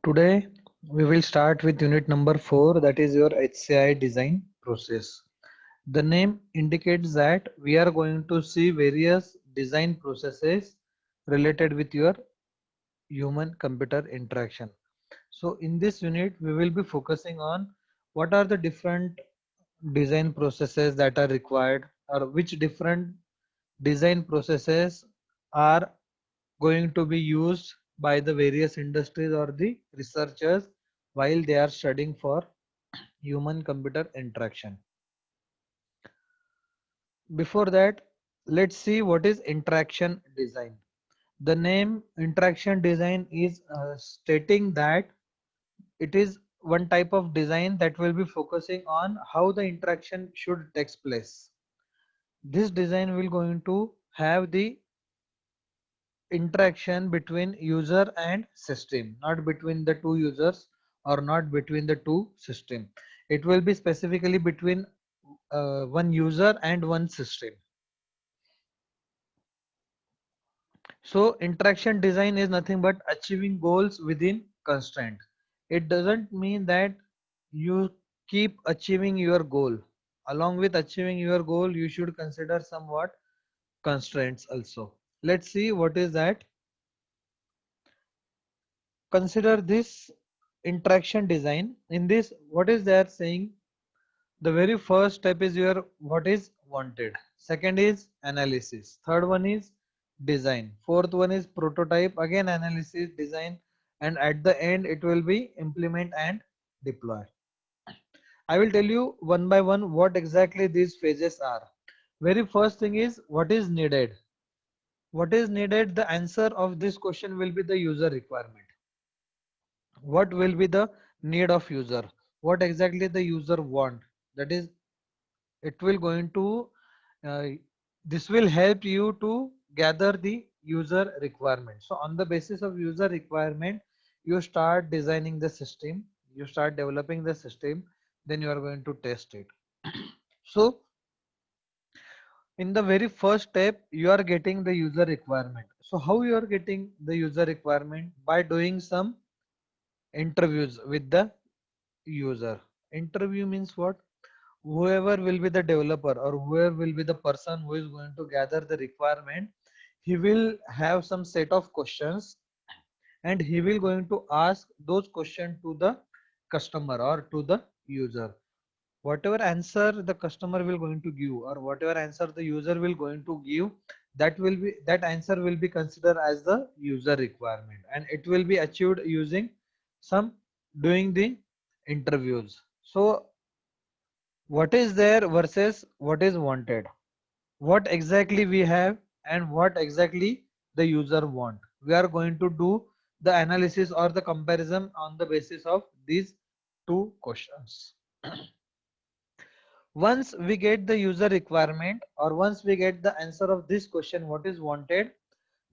Today we will start with unit number 4, that is your HCI design process. The name indicates that we are going to see various design processes related with your human computer interaction. So in this unit we will be focusing on what are the different design processes that are required, or which different design processes are going to be used by the various industries or the researchers while they are studying for human computer interaction. Before that, let's see what is interaction design. The name interaction design is stating that it is one type of design that will be focusing on how the interaction should take place. This design will going to have the interaction between user and system, not between the two users or not between the two system. It will be specifically between one user and one system. So interaction design is nothing but achieving goals within constraint. It doesn't mean that you keep achieving your goal. Along with achieving your goal, you should consider somewhat constraints also. Let's see what is that. Consider this interaction design. In this, what is they are saying? The very first step is your what is wanted. Second is analysis. Third one is design. Fourth one is prototype. Again analysis, design, and at the end it will be implement and deploy. I will tell you one by one what exactly these phases are. Very first thing is what is needed. What is needed? The answer of this question will be the user requirement. What will be the need of user? What exactly the user want? That is, it will going to uh, this will help you to gather the user requirement. So on the basis of user requirement, you start designing the system, you start developing the system, then you are going to test it. So in the very first step, you are getting the user requirement. So how you are getting the user requirement? By doing some interviews with the user. Interview means what? Whoever will be the developer or whoever will be the person who is going to gather the requirement, he will have some set of questions and he will going to ask those questions to the customer or to the user. Whatever answer the customer will going to give or whatever answer the user will going to give, that answer will be considered as the user requirement, and it will be achieved using some doing the interviews. So what is there versus what is wanted, what exactly we have and what exactly the user want. We are going to do the analysis or the comparison on the basis of these two questions. Once we get the user requirement or once we get the answer of this question what is wanted,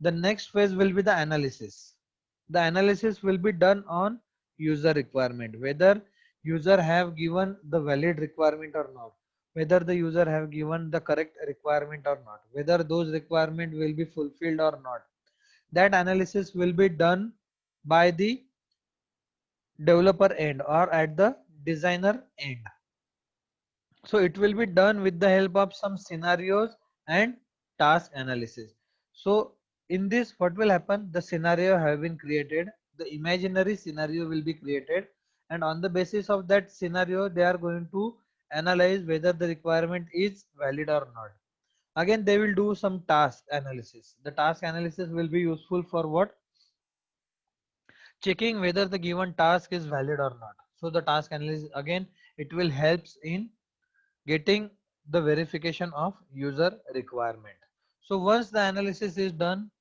the next phase will be the analysis. The analysis will be done on user requirement, whether user have given the valid requirement or not, whether the user have given the correct requirement or not, whether those requirement will be fulfilled or not. That analysis will be done by the developer end or at the designer end. So it will be done with the help of some scenarios and task analysis. So in this, what will happen? The scenario have been created, the imaginary scenario will be created, and on the basis of that scenario, they are going to analyze whether the requirement is valid or not. Again, they will do some task analysis. The task analysis will be useful for what? Checking whether the given task is valid or not. So the task analysis, again, it will helps in getting the verification of user requirement. So once the analysis is done,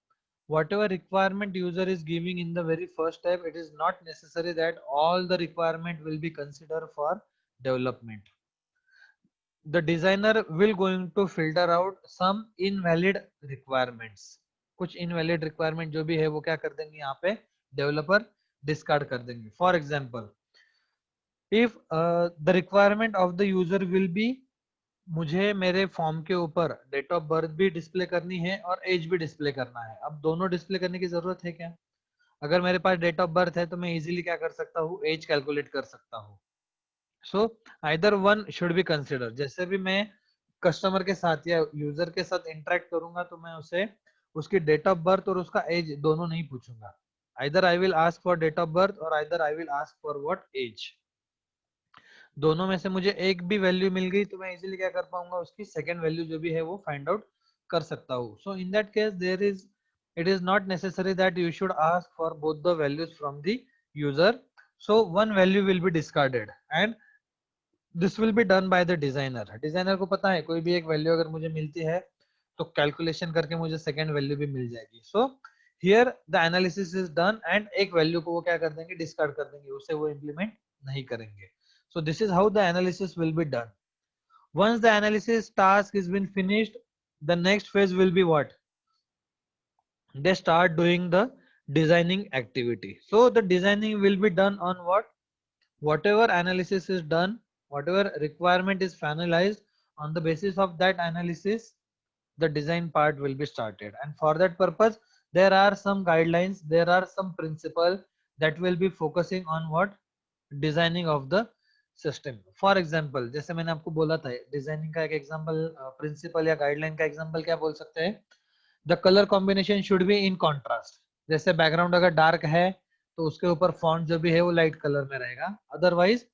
whatever requirement user is giving in the very first step, it is not necessary that all the requirement will be considered for development. The designer will going to filter out some invalid requirements. कुछ invalid requirement जो भी है वो क्या कर देंगे यहाँ पे developer discard कर देंगे. For example, if the requirement of the user will be मुझे मेरे फॉर्म के ऊपर डेट ऑफ बर्थ भी डिस्प्ले करनी है और एज भी डिस्प्ले करना है. अब दोनों डिस्प्ले करने की जरूरत है क्या? अगर मेरे पास डेट ऑफ बर्थ है तो मैं इजीली क्या कर सकता हूँ, एज कैलकुलेट कर सकता हूँ. So either one should be consider. जैसे भी मैं कस्टमर के साथ या यूजर के साथ इंटरेक्ट करूंगा तो मैं उसे उसकी डेट ऑफ बर्थ और उसका एज दोनों नहीं पूछूंगा. Either I will ask for date of birth or either I will ask for what age. दोनों में से मुझे एक भी वैल्यू मिल गई तो मैं इजीली क्या कर पाऊंगा, उसकी सेकंड वैल्यू जो भी है वो फाइंड आउट कर सकता हूँ. So in that case there is, it is not necessary that you should ask for both the values from the user. So one value will be discarded and this will be done by the designer. Designer को पता है कोई भी एक value अगर मुझे मिलती है तो कैलकुलेशन करके मुझे सेकंड वैल्यू भी मिल जाएगी. So here the analysis is done and एक वैल्यू को वो क्या कर देंगे, डिस्कार्ड कर देंगे, उसे वो इम्प्लीमेंट नहीं करेंगे. So this is how the analysis will be done. Once the analysis task is been finished, the next phase will be what? They start doing the designing activity. So the designing will be done on what? Whatever analysis is done, whatever requirement is finalized, on the basis of that analysis, the design part will be started. And for that purpose, there are some guidelines, there are some principles that will be focusing on what? Designing of the system. For example, जैसे मैंने आपको बोला था designing का एक example, principal या guideline का example क्या बोल सकते हैं? The colour combination should be in contrast. जैसे बैकग्राउंड अगर डार्क है तो उसके ऊपर फॉन्ट जो भी है वो लाइट कलर में रहेगा. Otherwise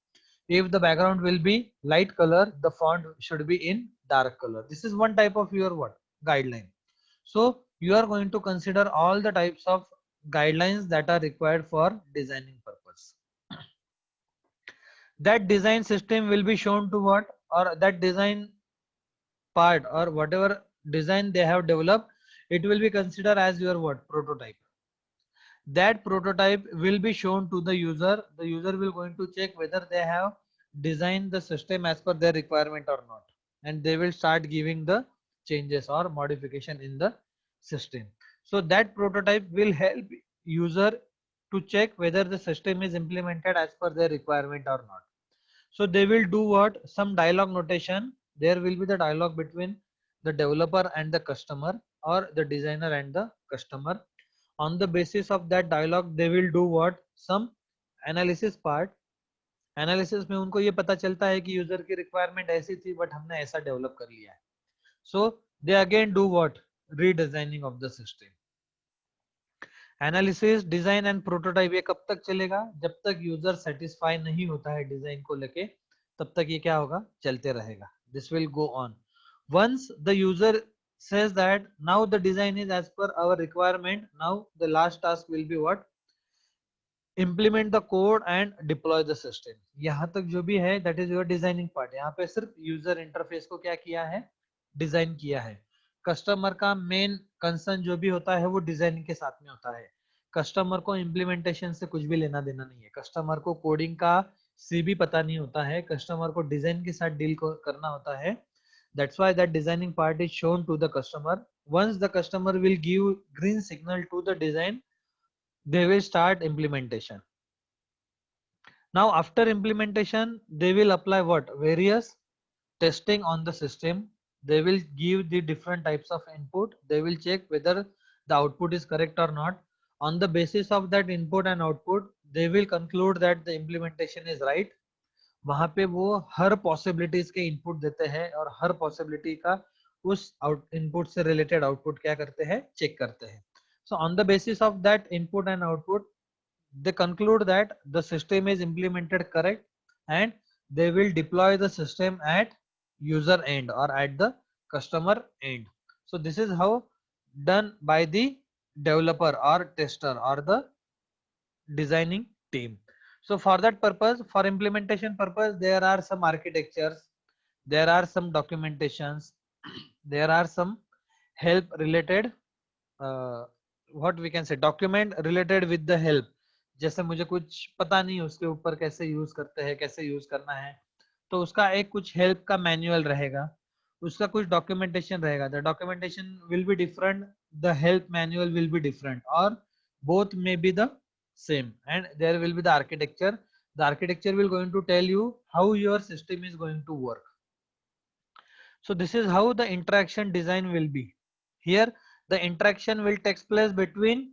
if the background will be light color, the font should be in dark color. This is one type of your what? Guideline. So you are going to consider all the types of guidelines that are required for designing purpose. That design system will be shown to what? Or that design part or whatever design they have developed, it will be considered as your what? Prototype. That prototype will be shown to the user. The user will going to check whether they have designed the system as per their requirement or not, and they will start giving the changes or modification in the system. So that prototype will help user to check whether the system is implemented as per their requirement or not. So they will do what? Some dialogue notation. There will be the dialogue between the developer and the customer, or the designer and the customer. On the basis of that dialogue, they will do what? Some analysis part. Analysis में उनको ये पता चलता है कि user की requirement ऐसी थी बट हमने ऐसा डेवलप कर लिया है. So they again do what? Redesigning of the system. Analysis, design and prototype ये कब तक चलेगा? जब तक यूजर सेटिस्फाई नहीं होता है डिजाइन को लेके, तब तक ये क्या होगा? चलते रहेगा. This will go on. Once the user says that now the design is as per our requirement, now the last task will be what? Implement the code and deploy the system. यहाँ तक जो भी है that is your designing part. यहाँ पे सिर्फ user interface को क्या किया है? डिजाइन किया है. कस्टमर का मेन कंसर्न जो भी होता है वो डिजाइनिंग के साथ में होता है. कस्टमर को इम्प्लीमेंटेशन से कुछ भी लेना देना नहीं है. कस्टमर को कोडिंग का सी भी पता नहीं होता है. कस्टमर को डिजाइन के साथ डील करना होता है. That's why that designing part is shown to the customer. Once the customer will give green signal to the design, they will start implementation. Now after implementation, they will apply what? Various testing on the system. They will give the different types of input. They will check whether the output is correct or not. On the basis of that input and output, they will conclude that the implementation is right. वहां पे वो हर possibilities के input देते हैं और हर possibility का उस input से रिलेटेड आउटपुट क्या करते हैं? चेक करते हैं. So on the basis of that input and output, they conclude that the system is implemented correct and they will deploy the system at user end or at the customer end. So this is how done by the developer or tester or the designing team. So for that purpose, for implementation purpose, there are some architectures, there are some documentations, there are some help related, what we can say, document related with the help. जैसे मुझे कुछ पता नहीं उसके ऊपर कैसे use करते हैं, कैसे यूज करना है, तो उसका एक कुछ हेल्प का मैनुअल रहेगा, उसका कुछ डॉक्यूमेंटेशन रहेगा. The documentation will be different, the help manual will be different, और both may be the same, and there will be the architecture. The architecture will going to tell you how your system is going to work. So this is how the interaction design will be. Here the interaction will take place between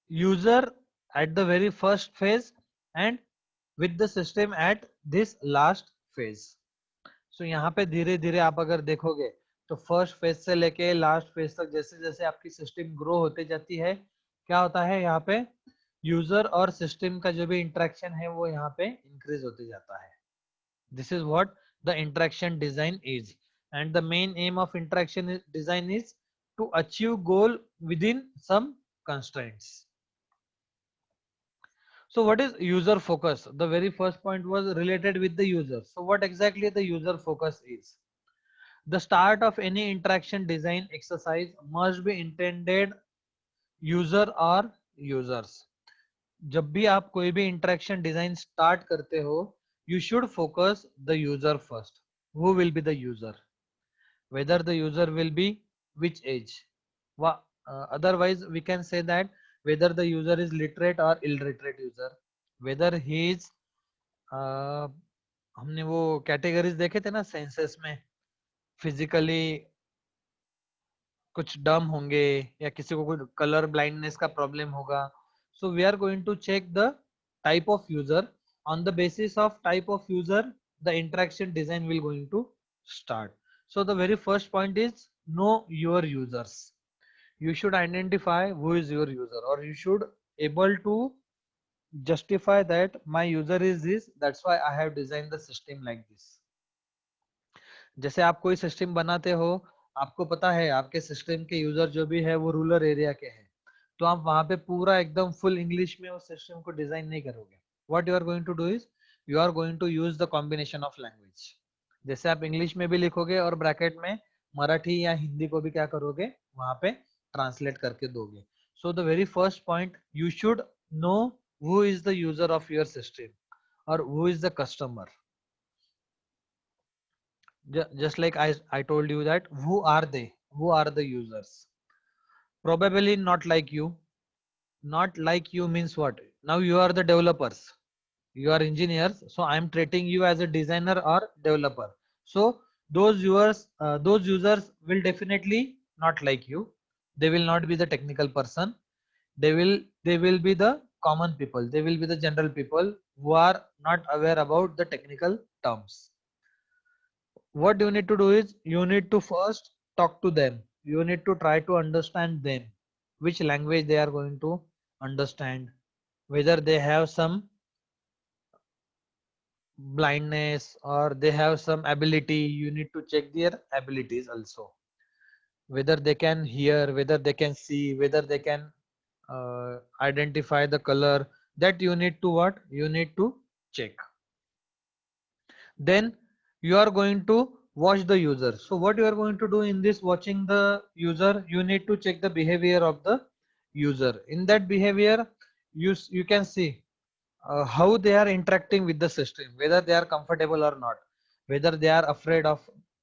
user at the very first phase and with the system at this last phase. So यहाँ पे धीरे धीरे आप अगर देखोगे तो first phase से लेके लास्ट फेज तक जैसे जैसे आपकी सिस्टम ग्रो होते जाती है, क्या होता है यहाँ पे यूजर और सिस्टम का जो भी इंटरेक्शन है वो यहाँ पे इंक्रीज होते जाता है. This is what the interaction design is, and the main aim of design is to achieve goal within some constraints. So what is user focus? The very first point was related with the user. So what exactly the user focus is? The start of any interaction design exercise must be intended user or users. जब भी आप कोई भी interaction design start करते हो, you should focus the user first. Who will be the user? Whether the user will be which age? Otherwise we can say that whether the user is literate or illiterate user, whether he is हमने वो categories देखे थे ना census में, physically कुछ डम होंगे या किसी को कोई कलर ब्लाइंडनेस का प्रॉब्लम होगा. So we are going to check the type of user. On the basis of type of user, the interaction design will going to start. So the very first point is know your users. You should identify who is your user, or you should able to justify that my user is this, that's why I have designed the system like this. जैसे आप कोई system बनाते हो, आपको पता है आपके system के यूजर जो भी है वो रूरल एरिया के हैं, तो आप वहां पे पूरा एकदम फुल इंग्लिश में उस सिस्टम को डिजाइन नहीं करोगे. What you are going to do is you are going to use the combination of language. जैसे आप इंग्लिश में भी लिखोगे और ब्रैकेट में मराठी या हिंदी को भी क्या करोगे वहां पे ट्रांसलेट करके दोगे. So the very first point, you should know who is the user of your system और who is the customer. Just like I told you that who are they, who are the users? Probably not like you. Not like you means what? Now you are the developers, you are engineers, so I am treating you as a designer or developer. So those users will definitely not like you. They will not be the technical person. They will be the common people. They will be the general people who are not aware about the technical terms. What you need to do is you need to first talk to them. You need to try to understand them, which language they are going to understand, whether they have some blindness or they have some ability. You need to check their abilities also, whether they can hear, whether they can see, whether they can identify the color. That you need to what you need to check. Then you are going to watch the user. So what you are going to do in this watching the user, you need to check the behavior of the user. In that behavior, you can see how they are interacting with the system, whether they are comfortable or not, whether they are afraid of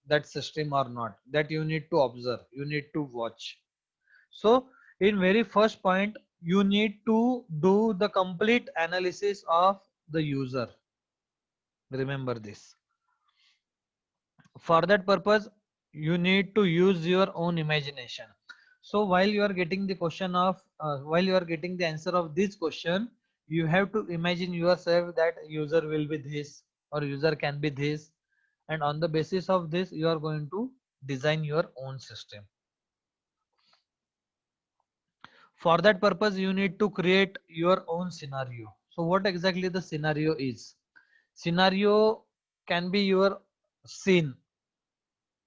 that system or not. That you need to observe, you need to watch. So in very first point, you need to do the complete analysis of the user. Remember this. For that purpose, you need to use your own imagination. So while you are getting the question of while you are getting the answer of this question, you have to imagine yourself that user will be this or user can be this, and on the basis of this you are going to design your own system. For that purpose, you need to create your own scenario. So what exactly the scenario is? Scenario can be your scene.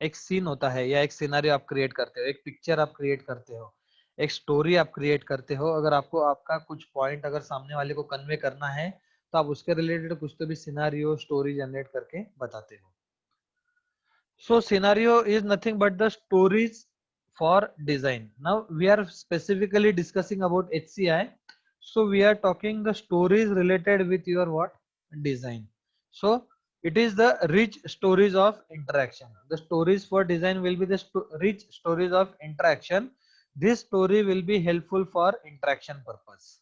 एक scene होता है या एक scenario आप create करते हो, एक picture आप क्रिएट करते हो, एक स्टोरी आप क्रिएट करते हो. अगर आपको आपका कुछ पॉइंट अगर सामने वाले को कन्वे करना है तो आप उसके रिलेटेड कुछ तो भी सिनेरियो स्टोरी जनरेट करके बताते हो. So scenario is nothing but the stories for design. Now we are specifically discussing about HCI. So we are talking the stories related with your what? Design. So it is the rich stories of interaction. The stories for design will be the rich stories of interaction. This story will be helpful for interaction purpose.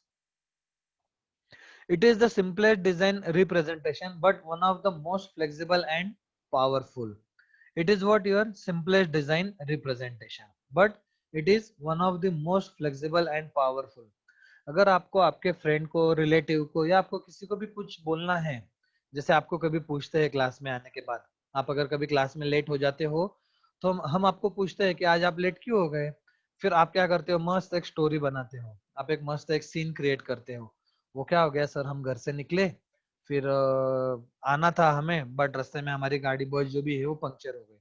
It is the simplest design representation, but one of the most flexible and powerful. It is what your simplest design representation, but it is one of the most flexible and powerful. अगर आपको आपके friend को, relative को, या आपको किसी को भी कुछ बोलना है, जैसे आपको कभी पूछते हैं क्लास में आने के बाद, आप अगर कभी क्लास में लेट हो जाते हो, तो हम आपको पूछते हैं कि आज आप लेट क्यों हो गए। फिर आप क्या करते हो, मस्त एक स्टोरी बनाते हो, आप एक मस्त एक सीन क्रिएट करते हो। वो क्या हो गया सर, हम घर से निकले, फिर आना था हमें, बट रास्ते में हमारी गाड़ी बस जो भी है वो पंक्चर हो गई।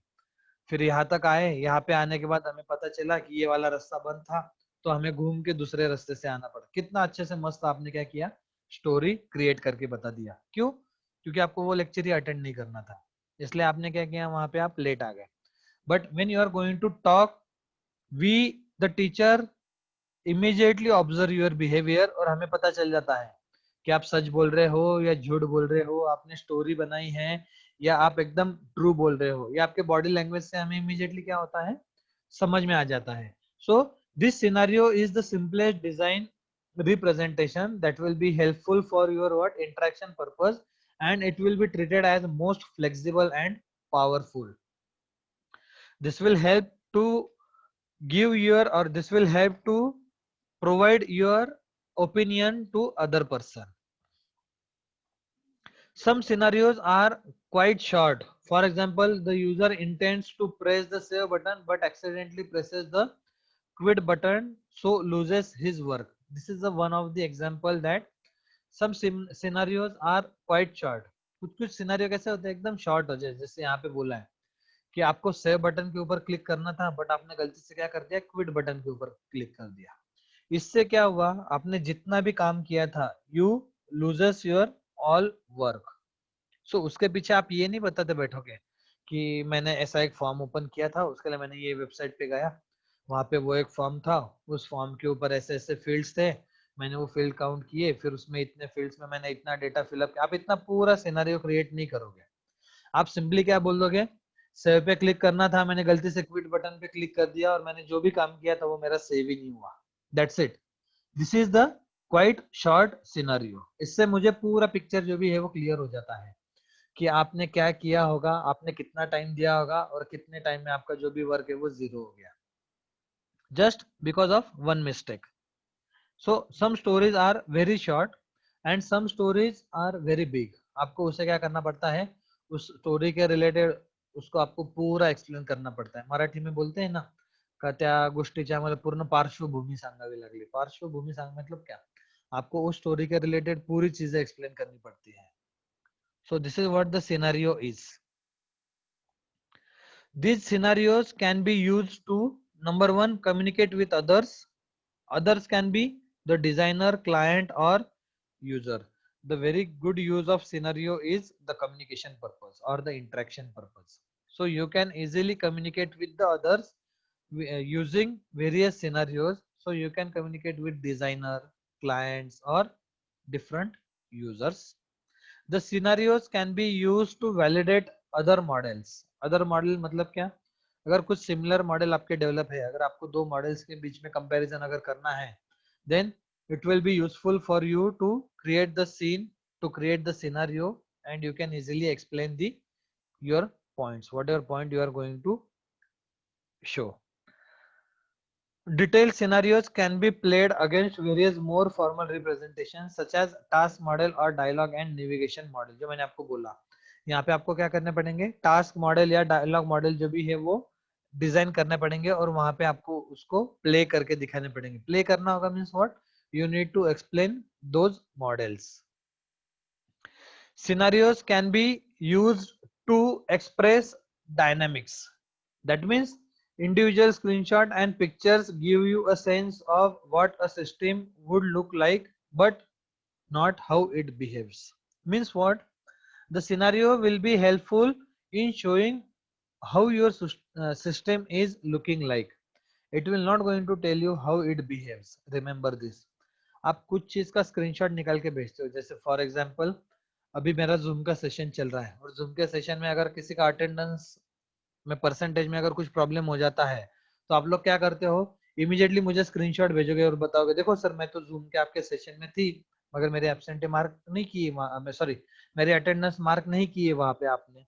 फिर यहाँ तक आए, यहाँ पे आने के बाद हमें पता चला कि ये वाला रास्ता बंद था, तो हमें घूम के दूसरे रास्ते से आना पड़ा। कितना अच्छे से मस्त आपने क्या किया, स्टोरी क्रिएट करके बता दिया। क्यों? क्योंकि आपको वो लेक्चर ही अटेंड नहीं करना था, इसलिए आपने क्या किया, वहां पे आप लेट आ गए। But when you are going to talk, we the teacher immediately observe your behaviour, और हमें पता चल जाता है कि आप सच बोल रहे हो या झूठ बोल रहे हो, आपने स्टोरी बनाई है या आप एकदम ट्रू बोल रहे हो। या आपके बॉडी लैंग्वेज से हमें इमीडिएटली क्या होता है, समझ में आ जाता है। So this scenario is the simplest design representation that will be helpful for your what interaction purpose, and it will be treated as most flexible and powerful. This will help to give your, or this will help to provide your opinion to other person. Some scenarios are quite short. For example, the user intends to press the save button but accidentally presses the quit button, so loses his work. This is the one of the example that some scenarios are quite short. कुछ कुछ scenario कैसे होते हैं, एकदम short हो जाए। जैसे यहाँ पे बोला है कि आपको सेव बटन के ऊपर क्लिक करना था, बट आपने गलती से क्या कर दिया, क्विट बटन के ऊपर क्लिक कर दिया। इससे क्या हुआ, आपने जितना भी काम किया था, you loses your all work. So उसके पीछे आप ये नहीं बताते बैठोगे कि मैंने ऐसा एक फॉर्म ओपन किया था, उसके लिए मैंने ये वेबसाइट पे गया, वहां पे वो एक फॉर्म था, उस फॉर्म के ऊपर ऐसे ऐसे फील्ड्स थे, मैंने वो फील्ड काउंट किए, फिर उसमें इतने फील्ड्स में मैंने इतना डेटा फिलअप किया। आप इतना पूरा सिनेरियो क्रिएट नहीं करोगे। आप सिंपली क्या बोल दोगे, सेव पे क्लिक करना था, मैंने गलती से क्विट बटन पे क्लिक कर दिया और मैंने जो भी काम किया था वो मेरा सेव ही नहीं हुआ। That's it. This is the quite short scenario. इससे मुझे पूरा पिक्चर जो भी है वो क्लियर हो जाता है कि आपने क्या किया होगा, आपने कितना टाइम दिया होगा, और कितने टाइम में आपका जो भी वर्क है वो जीरो हो गया, just because of one mistake. So some stories are very short and some stories are very big. आपको उसे क्या करना पड़ता है, उस स्टोरी के रिलेटेड उसको आपको पूरा एक्सप्लेन करना पड़ता है। मराठी में बोलते हैं ना, का त्या गोष्टीची आम्हाला पूर्ण पार्श्वभूमी सांगावी लागली। पार्श्वभूमी सांग मतलब क्या, आपको उस स्टोरी के रिलेटेड पूरी चीजें एक्सप्लेन करनी पड़ती है। So this is what the scenario is. These scenarios can be used to, number one, communicate with others. Others can be the designer, client, or user. The very good use of scenario is the communication purpose or the interaction purpose. So you can easily communicate with the others using various scenarios. So you can communicate with designer, clients, or different users. The scenarios can be used to validate other models. Other model मतलब क्या, अगर कुछ similar model आपके develop है, अगर आपको दो models के बीच में कंपैरिजन अगर करना है, then it will be useful for you to create the scene, to create the scenario, and you can easily explain the your points, whatever point you are going to show. Detailed scenarios can be played against various more formal representations such as task model or dialogue and navigation model। जो मैंने आपको बोला, यहाँ पे आपको क्या करने पड़ेंगे, टास्क मॉडल या डायलॉग मॉडल जो भी है वो डिजाइन करने पड़ेंगे, और वहां पे आपको उसको प्ले करके दिखाने पड़ेंगे। प्ले करना होगा means what, you need to explain those models. Scenarios can be used to express dynamics. That means individual screenshot and pictures give you a sense of what a system would look like, but not how it behaves. Means what? The scenario will be helpful in showing how your system is looking like. It will not going to tell you how it behaves. Remember this. आप कुछ चीज का screenshot निकाल के भेजते हो, जैसे for example अभी मेरा जूम का सेशन चल रहा है, और जूम के सेशन में अगर किसी का अटेंडेंस में परसेंटेज में अगर कुछ प्रॉब्लम हो जाता है, तो आप लोग क्या करते हो, इमीडिएटली मुझे स्क्रीनशॉट भेजोगे और बताओगे देखो सर मैं तो जूम के आपके सेशन में थी, मगर मेरे एब्सेंटे मार्क नहीं किए, सॉरी मेरी अटेंडेंस मार्क नहीं किए वहां पे आपने।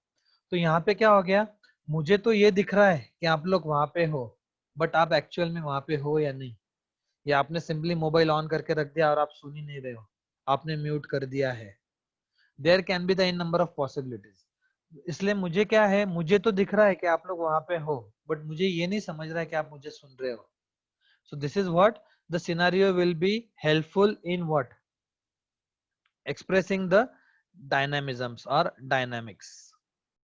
तो यहाँ पे क्या हो गया, मुझे तो ये दिख रहा है कि आप लोग वहां पे हो, बट आप एक्चुअल में वहां पे हो या नहीं। या आपने सिंपली मोबाइल ऑन करके रख दिया और आप सुन ही नहीं रहे हो, आपने म्यूट कर दिया है। There can be the in number of possibilities. इसलिए मुझे क्या है, मुझे तो दिख रहा है कि आप लोग वहां पे हो, बट मुझे ये नहीं समझ रहा है कि आप मुझे सुन रहे हो। So this is what the scenario will be helpful in what, expressing the dynamisms or dynamics.